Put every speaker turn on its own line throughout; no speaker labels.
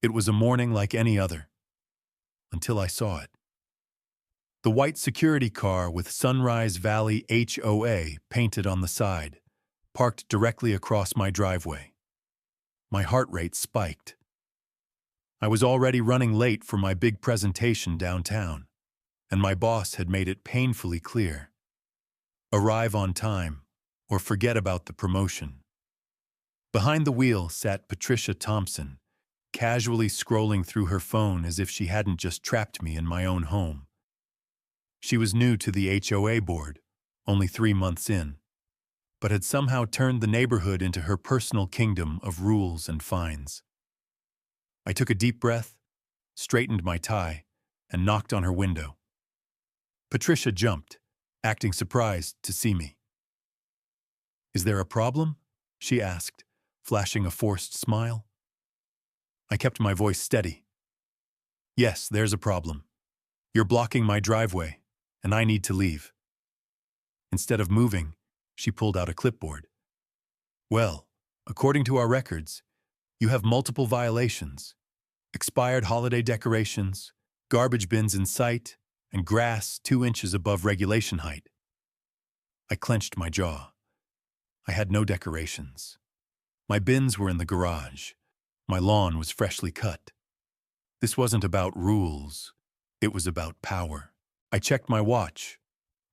It was a morning like any other, until I saw it. The white security car with Sunrise Valley HOA painted on the side, parked directly across my driveway. My heart rate spiked. I was already running late for my big presentation downtown, and my boss had made it painfully clear: arrive on time or forget about the promotion. Behind the wheel sat Patricia Thompson, casually scrolling through her phone as if she hadn't just trapped me in my own home. She was new to the HOA board, only 3 months in, but had somehow turned the neighborhood into her personal kingdom of rules and fines. I took a deep breath, straightened my tie, and knocked on her window. Patricia jumped, acting surprised to see me. "Is there a problem?" she asked, flashing a forced smile. I kept my voice steady. "Yes, there's a problem. You're blocking my driveway, and I need to leave." Instead of moving, she pulled out a clipboard. "Well, according to our records, you have multiple violations: expired holiday decorations, garbage bins in sight, and grass 2 inches above regulation height." I clenched my jaw. I had no decorations. My bins were in the garage. My lawn was freshly cut. This wasn't about rules. It was about power. I checked my watch.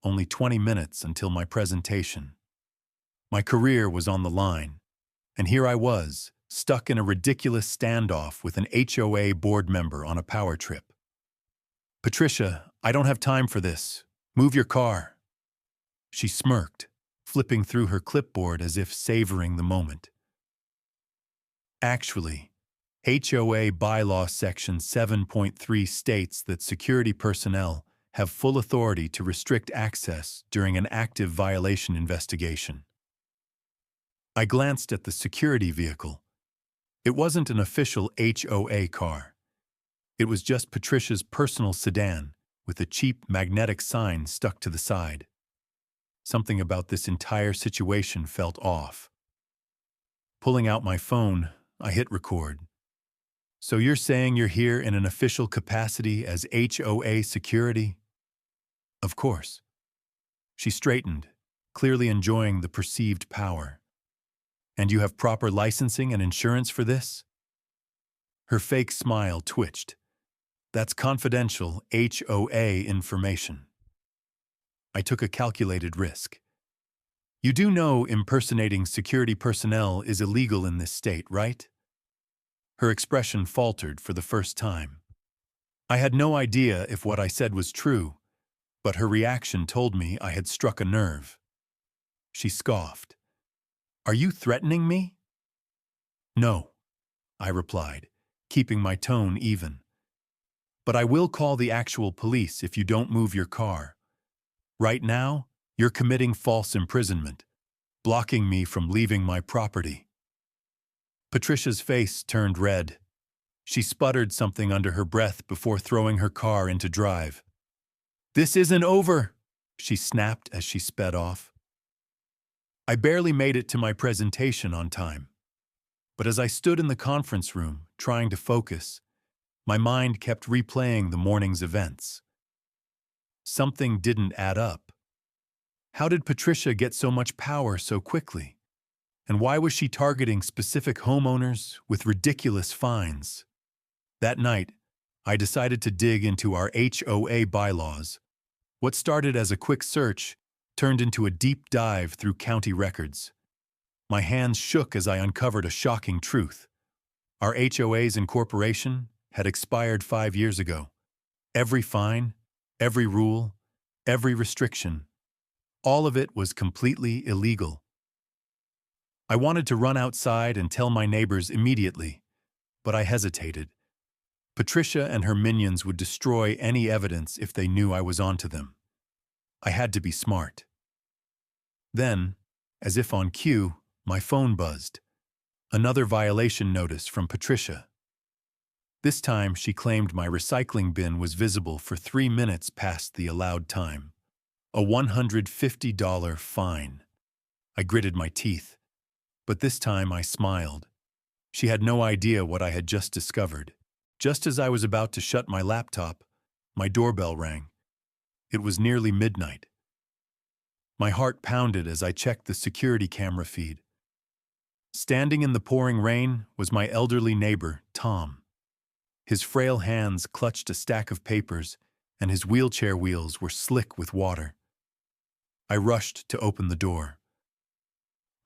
Only 20 minutes until my presentation. My career was on the line, and here I was, stuck in a ridiculous standoff with an HOA board member on a power trip. "Patricia, I don't have time for this. Move your car." She smirked, flipping through her clipboard as if savoring the moment. Actually, HOA Bylaw Section 7.3 states that security personnel have full authority to restrict access during an active violation investigation. I glanced at the security vehicle. It wasn't an official HOA car. It was just Patricia's personal sedan with a cheap magnetic sign stuck to the side. Something about this entire situation felt off. Pulling out my phone, I hit record. "So you're saying you're here in an official capacity as HOA security?" "Of course." She straightened, clearly enjoying the perceived power. "And you have proper licensing and insurance for this?" Her fake smile twitched. "That's confidential HOA information." I took a calculated risk. "You do know impersonating security personnel is illegal in this state, right?" Her expression faltered for the first time. I had no idea if what I said was true, but her reaction told me I had struck a nerve. She scoffed. "Are you threatening me?" "No," I replied, keeping my tone even. "But I will call the actual police if you don't move your car. Right now, you're committing false imprisonment, blocking me from leaving my property." Patricia's face turned red. She sputtered something under her breath before throwing her car into drive. "This isn't over," she snapped as she sped off. I barely made it to my presentation on time. But as I stood in the conference room, trying to focus, my mind kept replaying the morning's events. Something didn't add up. How did Patricia get so much power so quickly? And why was she targeting specific homeowners with ridiculous fines? That night, I decided to dig into our HOA bylaws. What started as a quick search turned into a deep dive through county records. My hands shook as I uncovered a shocking truth. Our HOA's incorporation had expired 5 years ago. Every fine, every rule, every restriction, all of it was completely illegal. I wanted to run outside and tell my neighbors immediately, but I hesitated. Patricia and her minions would destroy any evidence if they knew I was onto them. I had to be smart. Then, as if on cue, my phone buzzed. Another violation notice from Patricia. This time, she claimed my recycling bin was visible for 3 minutes past the allowed time. A $150 fine. I gritted my teeth. But this time I smiled. She had no idea what I had just discovered. Just as I was about to shut my laptop, my doorbell rang. It was nearly midnight. My heart pounded as I checked the security camera feed. Standing in the pouring rain was my elderly neighbor, Tom. His frail hands clutched a stack of papers, and his wheelchair wheels were slick with water. I rushed to open the door.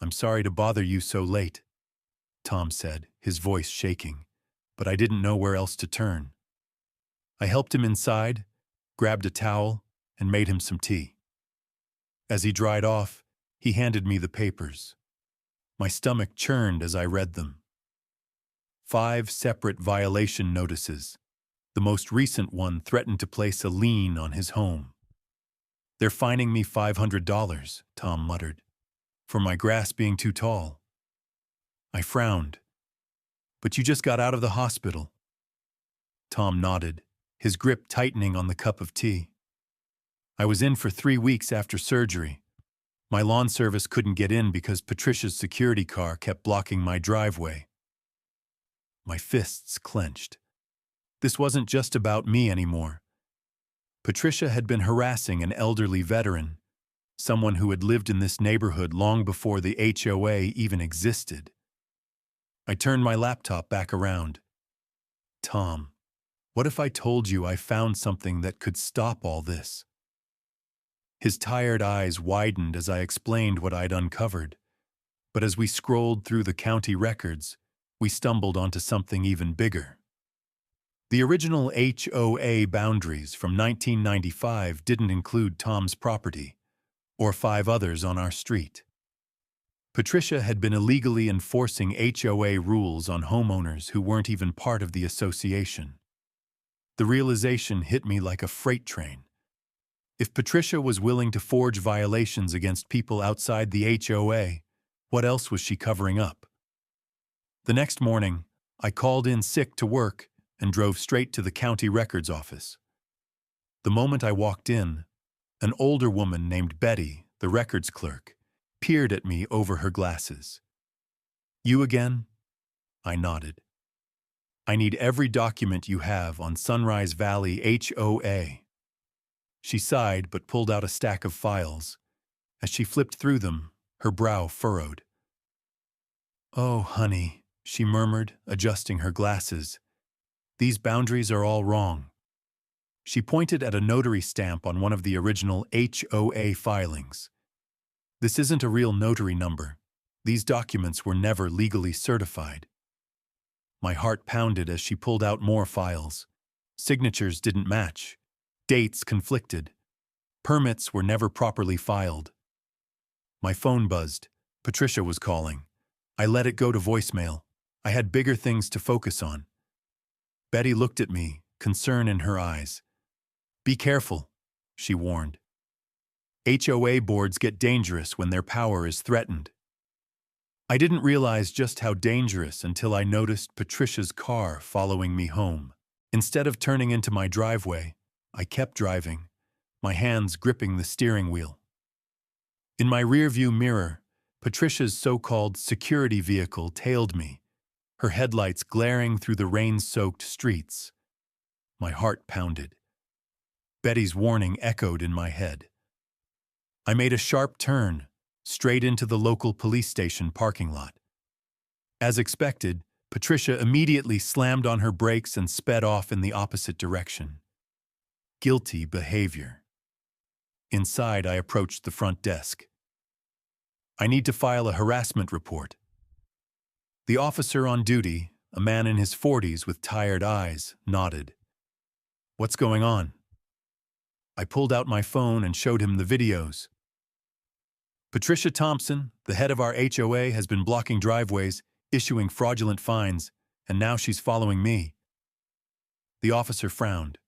"I'm sorry to bother you so late," Tom said, his voice shaking, but I didn't know where else to turn. I helped him inside, grabbed a towel, and made him some tea. As he dried off, he handed me the papers. My stomach churned as I read them. 5 separate violation notices. The most recent one threatened to place a lien on his home. "They're fining me $500, Tom muttered, "for my grass being too tall." I frowned. "But you just got out of the hospital." Tom nodded, his grip tightening on the cup of tea. "I was in for 3 weeks after surgery. My lawn service couldn't get in because Patricia's security car kept blocking my driveway." My fists clenched. This wasn't just about me anymore. Patricia had been harassing an elderly veteran, someone who had lived in this neighborhood long before the HOA even existed. I turned my laptop back around. "Tom, what if I told you I found something that could stop all this?" His tired eyes widened as I explained what I'd uncovered, but as we scrolled through the county records, we stumbled onto something even bigger. The original HOA boundaries from 1995 didn't include Tom's property, or 5 others on our street. Patricia had been illegally enforcing HOA rules on homeowners who weren't even part of the association. The realization hit me like a freight train. If Patricia was willing to forge violations against people outside the HOA, what else was she covering up? The next morning, I called in sick to work and drove straight to the county records office. The moment I walked in, an older woman named Betty, the records clerk, peered at me over her glasses. "You again?" I nodded. "I need every document you have on Sunrise Valley HOA." She sighed but pulled out a stack of files. As she flipped through them, her brow furrowed. "Oh, honey," she murmured, adjusting her glasses. "These boundaries are all wrong." She pointed at a notary stamp on one of the original HOA filings. "This isn't a real notary number. These documents were never legally certified." My heart pounded as she pulled out more files. Signatures didn't match. Dates conflicted. Permits were never properly filed. My phone buzzed. Patricia was calling. I let it go to voicemail. I had bigger things to focus on. Betty looked at me, concern in her eyes. "Be careful," she warned. "HOA boards get dangerous when their power is threatened." I didn't realize just how dangerous until I noticed Patricia's car following me home. Instead of turning into my driveway, I kept driving, my hands gripping the steering wheel. In my rearview mirror, Patricia's so-called security vehicle tailed me, her headlights glaring through the rain-soaked streets. My heart pounded. Betty's warning echoed in my head. I made a sharp turn, straight into the local police station parking lot. As expected, Patricia immediately slammed on her brakes and sped off in the opposite direction. Guilty behavior. Inside, I approached the front desk. "I need to file a harassment report." The officer on duty, a man in his 40s with tired eyes, nodded. "What's going on?" I pulled out my phone and showed him the videos. "Patricia Thompson, the head of our HOA, has been blocking driveways, issuing fraudulent fines, and now she's following me." The officer frowned.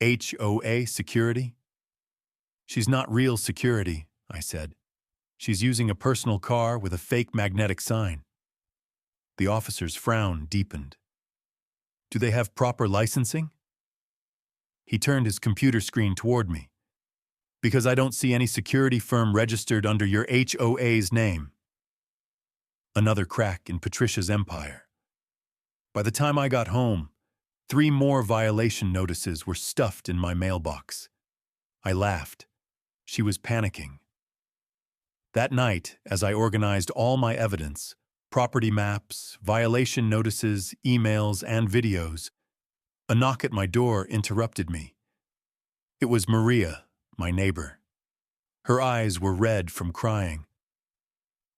"HOA security?" "She's not real security," I said. "She's using a personal car with a fake magnetic sign." The officer's frown deepened. "Do they have proper licensing?" He turned his computer screen toward me. "Because I don't see any security firm registered under your HOA's name." Another crack in Patricia's empire. By the time I got home, 3 more violation notices were stuffed in my mailbox. I laughed. She was panicking. That night, as I organized all my evidence, property maps, violation notices, emails, and videos, a knock at my door interrupted me. It was Maria, my neighbor. Her eyes were red from crying.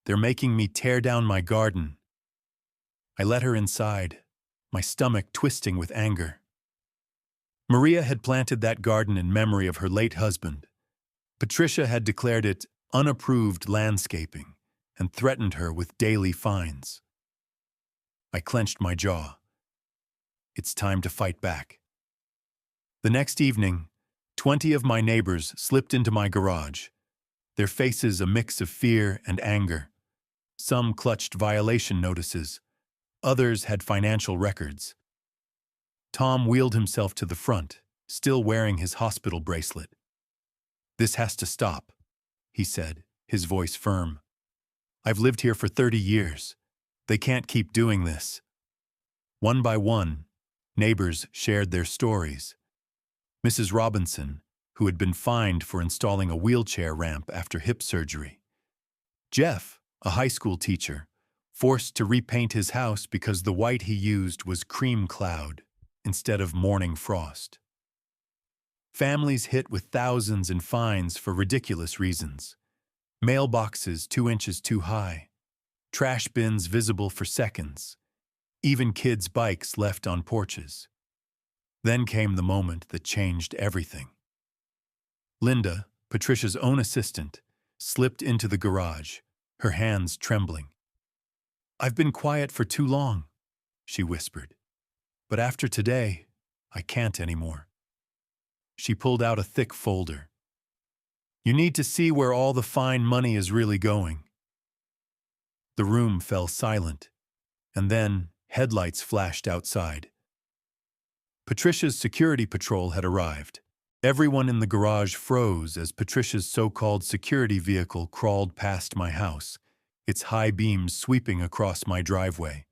"They're making me tear down my garden." I let her inside, my stomach twisting with anger. Maria had planted that garden in memory of her late husband. Patricia had declared it unapproved landscaping and threatened her with daily fines. I clenched my jaw. It's time to fight back. The next evening, 20 of my neighbors slipped into my garage, their faces a mix of fear and anger. Some clutched violation notices. Others had financial records. Tom wheeled himself to the front, still wearing his hospital bracelet. "This has to stop," he said, his voice firm. "I've lived here for 30 years. They can't keep doing this." One by one, neighbors shared their stories. Mrs. Robinson, who had been fined for installing a wheelchair ramp after hip surgery. Jeff, a high school teacher, forced to repaint his house because the white he used was cream cloud instead of morning frost. Families hit with thousands in fines for ridiculous reasons. Mailboxes 2 inches too high, trash bins visible for seconds, even kids' bikes left on porches. Then came the moment that changed everything. Linda, Patricia's own assistant, slipped into the garage, her hands trembling. "I've been quiet for too long," she whispered. "But after today, I can't anymore." She pulled out a thick folder. "You need to see where all the fine money is really going." The room fell silent, and then headlights flashed outside. Patricia's security patrol had arrived. Everyone in the garage froze as Patricia's so-called security vehicle crawled past my house, its high beams sweeping across my driveway.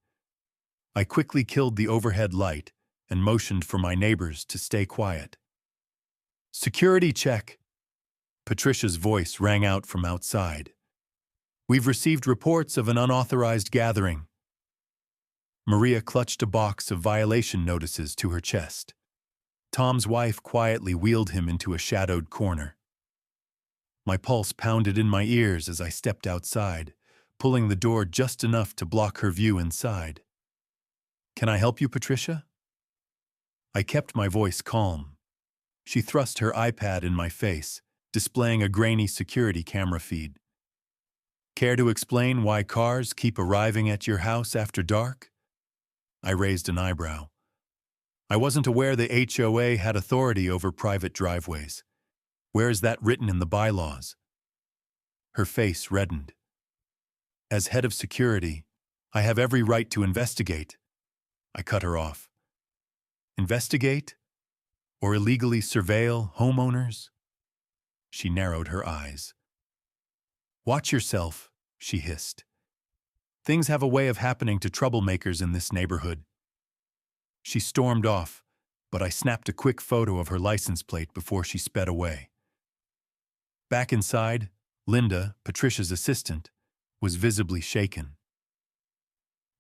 I quickly killed the overhead light and motioned for my neighbors to stay quiet. "Security check!" Patricia's voice rang out from outside. "We've received reports of an unauthorized gathering." Maria clutched a box of violation notices to her chest. Tom's wife quietly wheeled him into a shadowed corner. My pulse pounded in my ears as I stepped outside, pulling the door just enough to block her view inside. "Can I help you, Patricia?" I kept my voice calm. She thrust her iPad in my face, displaying a grainy security camera feed. "Care to explain why cars keep arriving at your house after dark?" I raised an eyebrow. I wasn't aware the HOA had authority over private driveways. Where is that written in the bylaws? Her face reddened. "As head of security, I have every right to investigate." I cut her off. "Investigate? Or illegally surveil homeowners?" She narrowed her eyes. "Watch yourself," she hissed. "Things have a way of happening to troublemakers in this neighborhood." She stormed off, but I snapped a quick photo of her license plate before she sped away. Back inside, Linda, Patricia's assistant, was visibly shaken.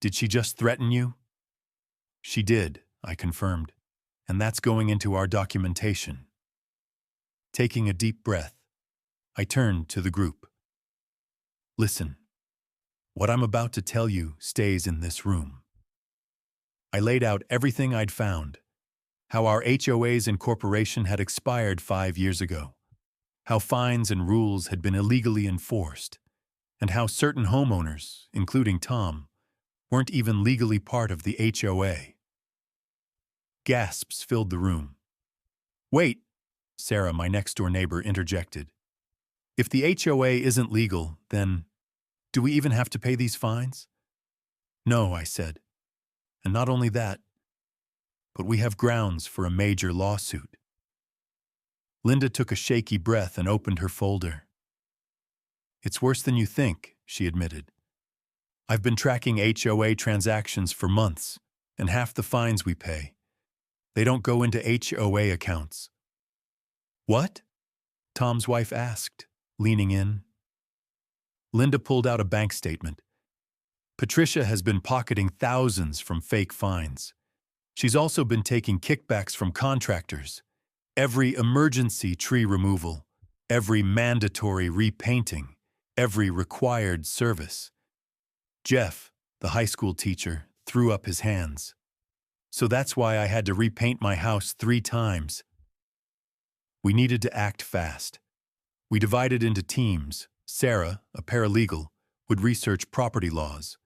"Did she just threaten you?" "She did," I confirmed, "and that's going into our documentation." Taking a deep breath, I turned to the group. "Listen, what I'm about to tell you stays in this room." I laid out everything I'd found, how our HOA's incorporation had expired 5 years ago, how fines and rules had been illegally enforced, and how certain homeowners, including Tom, weren't even legally part of the HOA. Gasps filled the room. "Wait," Sarah, my next-door neighbor, interjected. "If the HOA isn't legal, then do we even have to pay these fines?" "No," I said. "And not only that, but we have grounds for a major lawsuit." Linda took a shaky breath and opened her folder. "It's worse than you think," she admitted. "I've been tracking HOA transactions for months, and half the fines we pay, They don't go into HOA accounts. What? Tom's wife asked, leaning in. Linda pulled out a bank statement. Patricia has been pocketing thousands from fake fines. She's also been taking kickbacks from contractors. Every emergency tree removal, every mandatory repainting, every required service. Jeff, the high school teacher, threw up his hands. So that's why I had to repaint my house 3 times. We needed to act fast. We divided into teams. Sarah, a paralegal, would research property laws.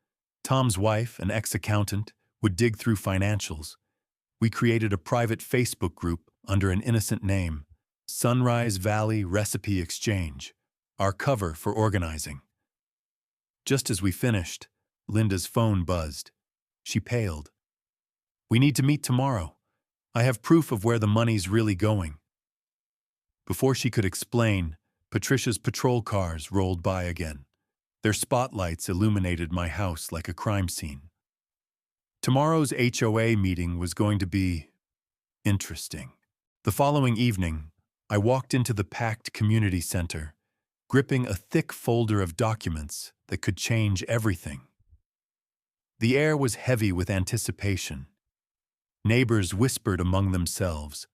Tom's wife, an ex-accountant, would dig through financials. We created a private Facebook group under an innocent name, Sunrise Valley Recipe Exchange, our cover for organizing. Just as we finished, Linda's phone buzzed. She paled. We need to meet tomorrow. I have proof of where the money's really going. Before she could explain, Patricia's patrol cars rolled by again. Their spotlights illuminated my house like a crime scene. Tomorrow's HOA meeting was going to be interesting. The following evening, I walked into the packed community center, gripping a thick folder of documents that could change everything. The air was heavy with anticipation. Neighbors whispered among themselves,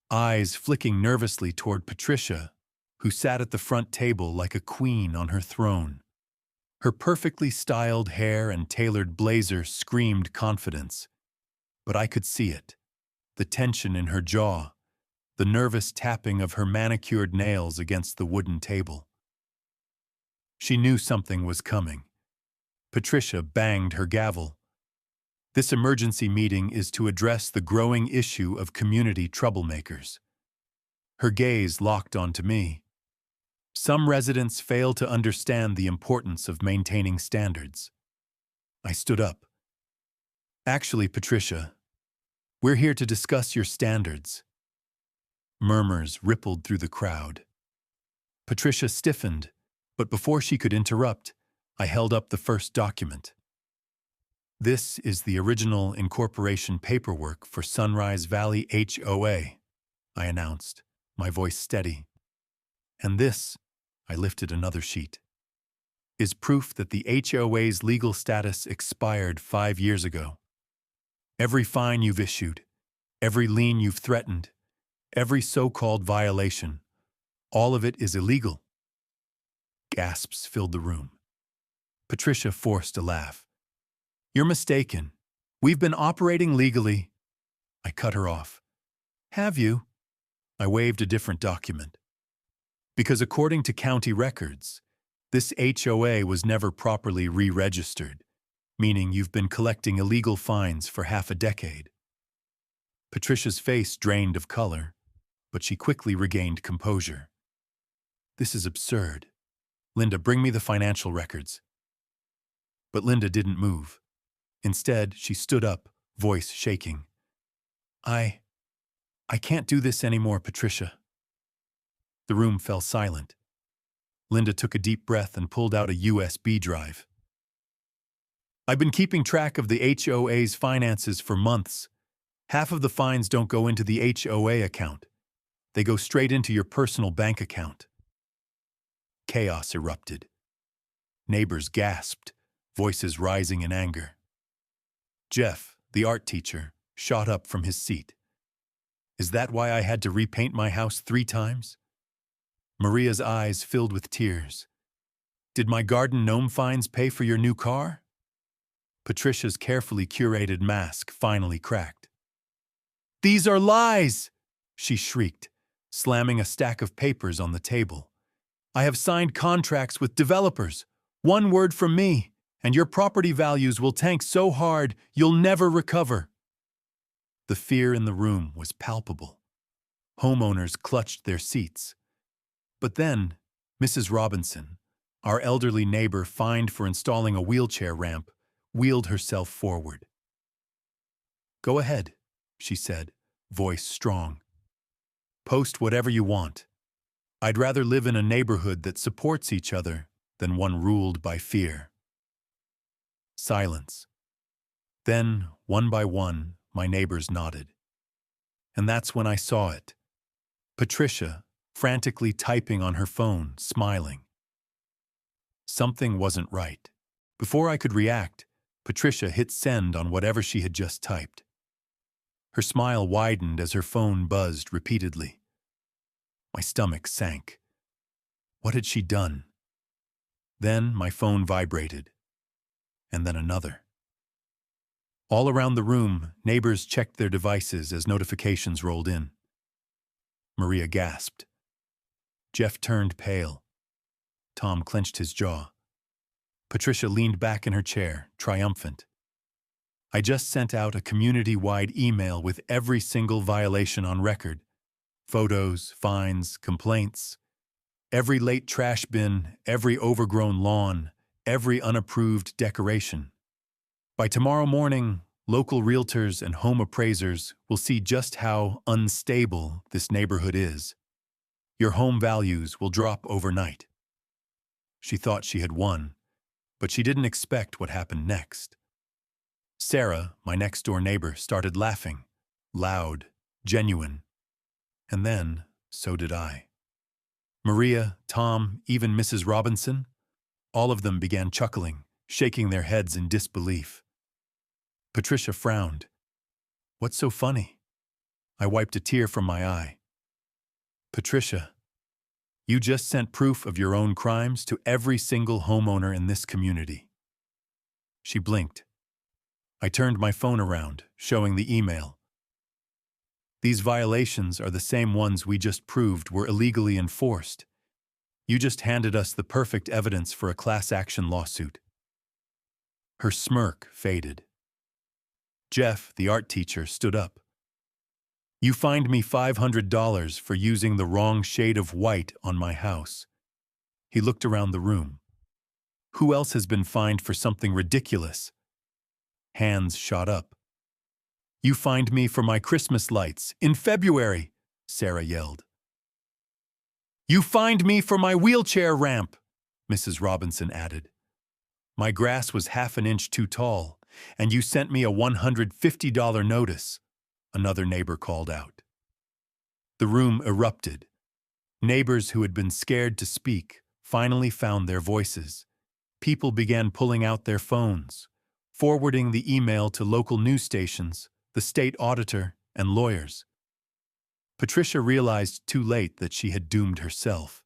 eyes flicking nervously toward Patricia, who sat at the front table like a queen on her throne. Her perfectly styled hair and tailored blazer screamed confidence. But I could see it, the tension in her jaw, the nervous tapping of her manicured nails against the wooden table. She knew something was coming. Patricia banged her gavel. This emergency meeting is to address the growing issue of community troublemakers. Her gaze locked onto me. Some residents fail to understand the importance of maintaining standards. I stood up. Actually, Patricia, we're here to discuss your standards. Murmurs rippled through the crowd. Patricia stiffened, but before she could interrupt, I held up the first document. This is the original incorporation paperwork for Sunrise Valley HOA, I announced, my voice steady. And this, I lifted another sheet, is proof that the HOA's legal status expired 5 years ago. Every fine you've issued, every lien you've threatened, every so-called violation, all of it is illegal. Gasps filled the room. Patricia forced a laugh. You're mistaken. We've been operating legally. I cut her off. Have you? I waved a different document. Because according to county records, this HOA was never properly re-registered, meaning you've been collecting illegal fines for half a decade. Patricia's face drained of color, but she quickly regained composure. This is absurd. Linda, bring me the financial records. But Linda didn't move. Instead, she stood up, voice shaking. I can't do this anymore, Patricia. The room fell silent. Linda took a deep breath and pulled out a USB drive. I've been keeping track of the HOA's finances for months. Half of the fines don't go into the HOA account. They go straight into your personal bank account. Chaos erupted. Neighbors gasped, voices rising in anger. Jeff, the art teacher, shot up from his seat. Is that why I had to repaint my house 3 times? Maria's eyes filled with tears. Did my garden gnome fines pay for your new car? Patricia's carefully curated mask finally cracked. These are lies, she shrieked, slamming a stack of papers on the table. I have signed contracts with developers. 1 word from me, and your property values will tank so hard you'll never recover. The fear in the room was palpable. Homeowners clutched their seats. But then, Mrs. Robinson, our elderly neighbor fined for installing a wheelchair ramp, wheeled herself forward. Go ahead, she said, voice strong. Post whatever you want. I'd rather live in a neighborhood that supports each other than one ruled by fear. Silence. Then, one by one, my neighbors nodded. And that's when I saw it. Patricia, frantically typing on her phone, smiling. Something wasn't right. Before I could react, Patricia hit send on whatever she had just typed. Her smile widened as her phone buzzed repeatedly. My stomach sank. What had she done? Then my phone vibrated, and then another. All around the room, neighbors checked their devices as notifications rolled in. Maria gasped. Jeff turned pale. Tom clenched his jaw. Patricia leaned back in her chair, triumphant. I just sent out a community-wide email with every single violation on record. Photos, fines, complaints. Every late trash bin, every overgrown lawn, every unapproved decoration. By tomorrow morning, local realtors and home appraisers will see just how unstable this neighborhood is. Your home values will drop overnight. She thought she had won, but she didn't expect what happened next. Sarah, my next-door neighbor, started laughing, loud, genuine. And then, so did I. Maria, Tom, even Mrs. Robinson, all of them began chuckling, shaking their heads in disbelief. Patricia frowned. What's so funny? I wiped a tear from my eye. Patricia, you just sent proof of your own crimes to every single homeowner in this community. She blinked. I turned my phone around, showing the email. These violations are the same ones we just proved were illegally enforced. You just handed us the perfect evidence for a class action lawsuit. Her smirk faded. Jeff, the art teacher, stood up. You fined me $500 for using the wrong shade of white on my house. He looked around the room. Who else has been fined for something ridiculous? Hands shot up. You fined me for my Christmas lights in February, Sarah yelled. You fined me for my wheelchair ramp, Mrs. Robinson added. My grass was half an inch too tall, and you sent me a $150 notice, another neighbor called out. The room erupted. Neighbors who had been scared to speak finally found their voices. People began pulling out their phones, forwarding the email to local news stations, the state auditor, and lawyers. Patricia realized too late that she had doomed herself.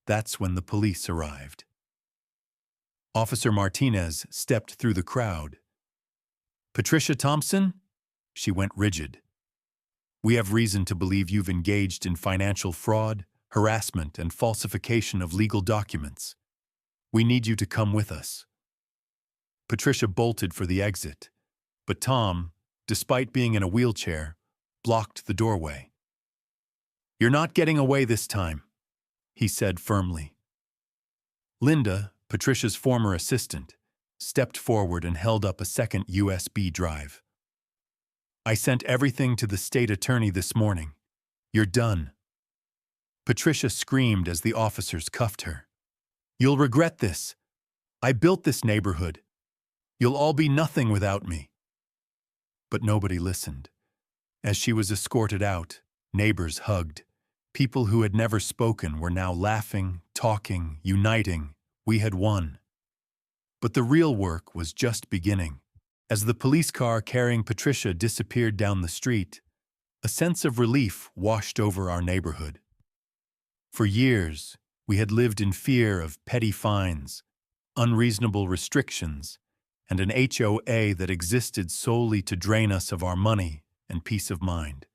That's when the police arrived. Officer Martinez stepped through the crowd. Patricia Thompson? She went rigid. We have reason to believe you've engaged in financial fraud, harassment, and falsification of legal documents. We need you to come with us. Patricia bolted for the exit, but Tom, despite being in a wheelchair, blocked the doorway. You're not getting away this time, he said firmly. Linda, Patricia's former assistant, stepped forward and held up a second USB drive. I sent everything to the state attorney this morning. You're done. Patricia screamed as the officers cuffed her. You'll regret this. I built this neighborhood. You'll all be nothing without me. But nobody listened. As she was escorted out, neighbors hugged. People who had never spoken were now laughing, talking, uniting. We had won. But the real work was just beginning. As the police car carrying Patricia disappeared down the street, a sense of relief washed over our neighborhood. For years, we had lived in fear of petty fines, unreasonable restrictions, and an HOA that existed solely to drain us of our money and peace of mind.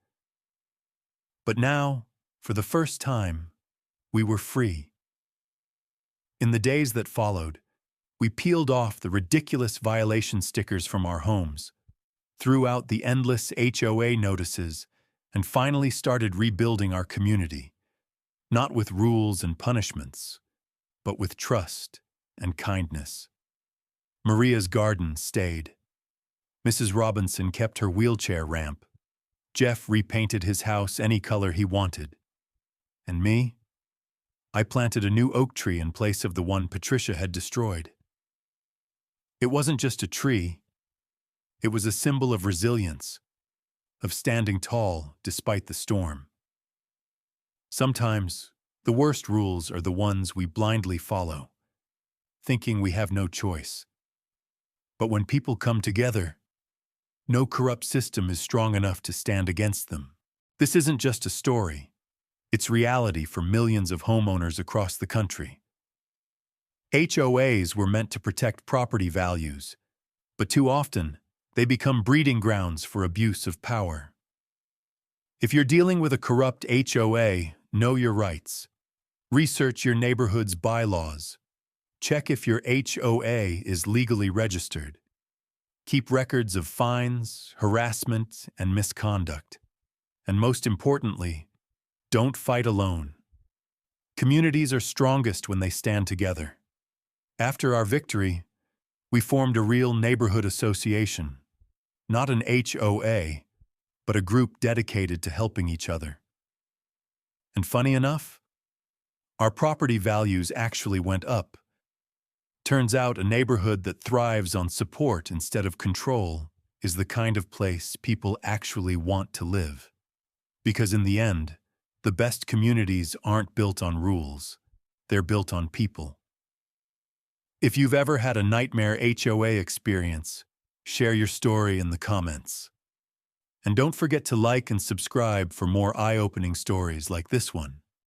But now, for the first time, we were free. In the days that followed, we peeled off the ridiculous violation stickers from our homes, threw out the endless HOA notices, and finally started rebuilding our community, not with rules and punishments, but with trust and kindness. Maria's garden stayed. Mrs. Robinson kept her wheelchair ramp. Jeff repainted his house any color he wanted. And me? I planted a new oak tree in place of the one Patricia had destroyed. It wasn't just a tree. It was a symbol of resilience, of standing tall despite the storm. Sometimes, the worst rules are the ones we blindly follow, thinking we have no choice. But when people come together, no corrupt system is strong enough to stand against them. This isn't just a story. It's reality for millions of homeowners across the country. HOAs were meant to protect property values, but too often, they become breeding grounds for abuse of power. If you're dealing with a corrupt HOA, know your rights. Research your neighborhood's bylaws. Check if your HOA is legally registered. Keep records of fines, harassment, and misconduct. And most importantly, don't fight alone. Communities are strongest when they stand together. After our victory, we formed a real neighborhood association, not an HOA, but a group dedicated to helping each other. And funny enough, our property values actually went up. Turns out a neighborhood that thrives on support instead of control is the kind of place people actually want to live. Because in the end, the best communities aren't built on rules, they're built on people. If you've ever had a nightmare HOA experience, share your story in the comments. And don't forget to like and subscribe for more eye-opening stories like this one.